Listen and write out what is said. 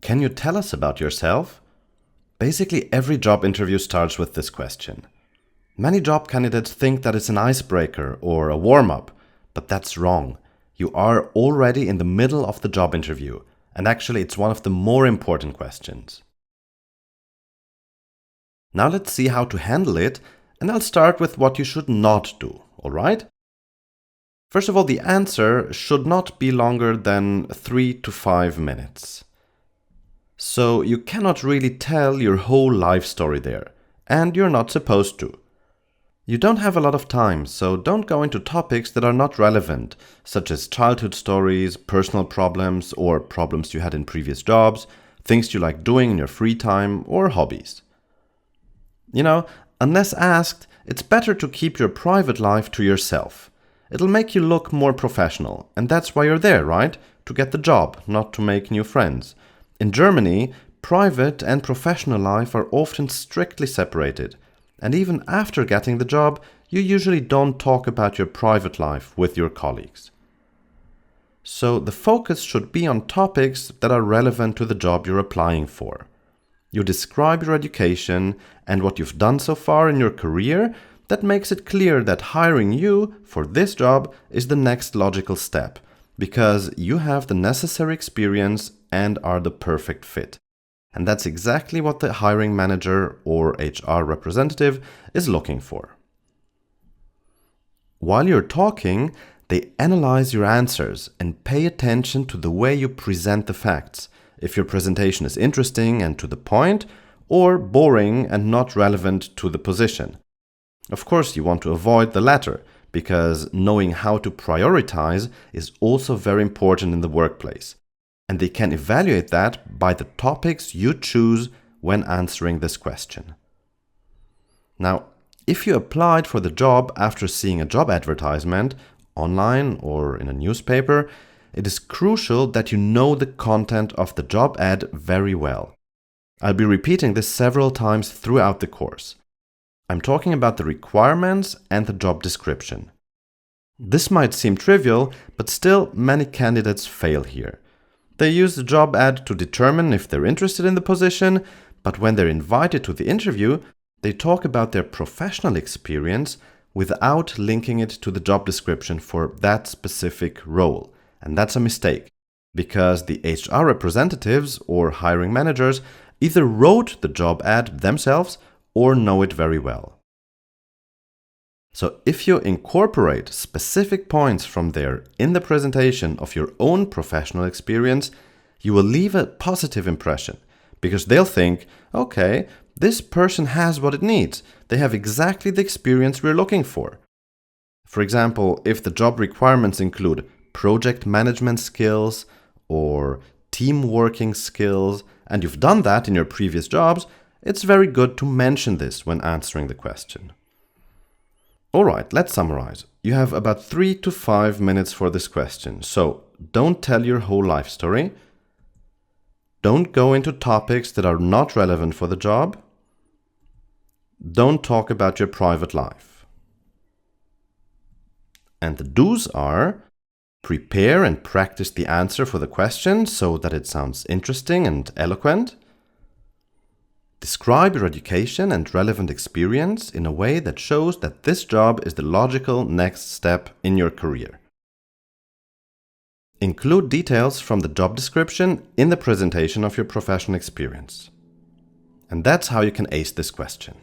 Can you tell us about yourself? Basically, every job interview starts with this question. Many job candidates think that it's an icebreaker or a warm-up, but that's wrong. You are already in the middle of the job interview, and actually it's one of the more important questions. Now let's see how to handle it, and I'll start with what you should not do, alright? First of all, the answer should not be longer than 3 to 5 minutes. So you cannot really tell your whole life story there, and you're not supposed to. You don't have a lot of time, so don't go into topics that are not relevant, such as childhood stories, personal problems, or problems you had in previous jobs, things you like doing in your free time, or hobbies. Unless asked, it's better to keep your private life to yourself. It'll make you look more professional, and that's why you're there, right? To get the job, not to make new friends. In Germany, private and professional life are often strictly separated, and even after getting the job, you usually don't talk about your private life with your colleagues. So the focus should be on topics that are relevant to the job you're applying for. You describe your education and what you've done so far in your career. That makes it clear that hiring you for this job is the next logical step, because you have the necessary experience and are the perfect fit. And that's exactly what the hiring manager or HR representative is looking for. While you're talking, they analyze your answers and pay attention to the way you present the facts, if your presentation is interesting and to the point, or boring and not relevant to the position. Of course, you want to avoid the latter, because knowing how to prioritize is also very important in the workplace. And they can evaluate that by the topics you choose when answering this question. Now, if you applied for the job after seeing a job advertisement, online or in a newspaper, it is crucial that you know the content of the job ad very well. I'll be repeating this several times throughout the course. I'm talking about the requirements and the job description. This might seem trivial, but still many candidates fail here. They use the job ad to determine if they're interested in the position, but when they're invited to the interview, they talk about their professional experience without linking it to the job description for that specific role. And that's a mistake, because the HR representatives or hiring managers either wrote the job ad themselves or know it very well. So if you incorporate specific points from there in the presentation of your own professional experience, you will leave a positive impression, because they'll think, okay, this person has what it needs. They have exactly the experience we're looking for. For example, if the job requirements include project management skills or team working skills, and you've done that in your previous jobs, it's very good to mention this when answering the question. Alright, let's summarize. You have about 3 to 5 minutes for this question, so don't tell your whole life story. Don't go into topics that are not relevant for the job. Don't talk about your private life. And the do's are: prepare and practice the answer for the question so that it sounds interesting and eloquent. Describe your education and relevant experience in a way that shows that this job is the logical next step in your career. Include details from the job description in the presentation of your professional experience. And that's how you can ace this question.